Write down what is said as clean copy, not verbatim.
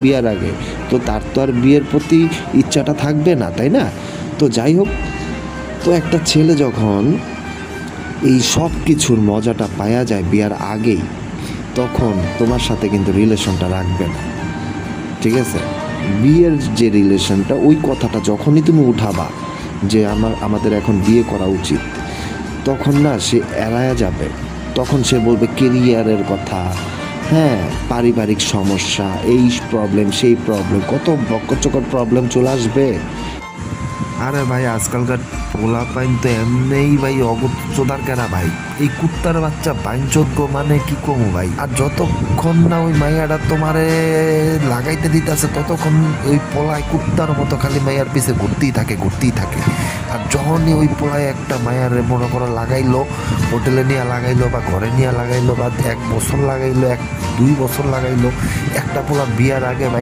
বিয়ার আগে, তো তার তো আর বিয়ের প্রতি ইচ্ছাটা থাকবে না, তাই না? তো যাই হোক, তো একটা ছেলে যখন এই সব কিছুর মজাটা পাওয়া যায় বিয়ার আগেই, তখন তোমার সাথে কিন্তু রিলেশনটা রাখবে না, ঠিক আছে? বিয়ের যে রিলেশনটা, ওই কথাটা যখনই তুমি উঠাবা যে আমাদের এখন বিয়ে করা উচিত, তখন না সে এড়ায়া যাবে। তখন সে বলবে কেরিয়ারের কথা, হ্যাঁ, পারিবারিক সমস্যা, এই প্রবলেম সেই প্রবলেম, কত বক্কচকর প্রবলেম চলে আসবে। আরে ভাই, আজকালকার পোলাপাইন তো এমনিই ভাই অগোচদার কেনা ভাই, এই কুত্তার বাচ্চা বাইনচোদ্দ, মানে কি কমু ভাই। আর যতক্ষণ না ওই মাইয়াটা তোমারে লাগাইতে দিতেছে, ততক্ষণ ওই পোলায় কুত্তার মতো খালি মাইয়ার পিছে ঘুরতেই থাকে ঘুরতেই থাকে। আর যখনই ওই পোলায় একটা মায়ার মনে করো লাগাইলো, হোটেলে নিয়ে লাগাইলো বা ঘরে নিয়ে লাগাইলো বা 1 বছর লাগাইলো, 2 বছর লাগাইলো, একটা পোলা বিয়ার আগে ভাই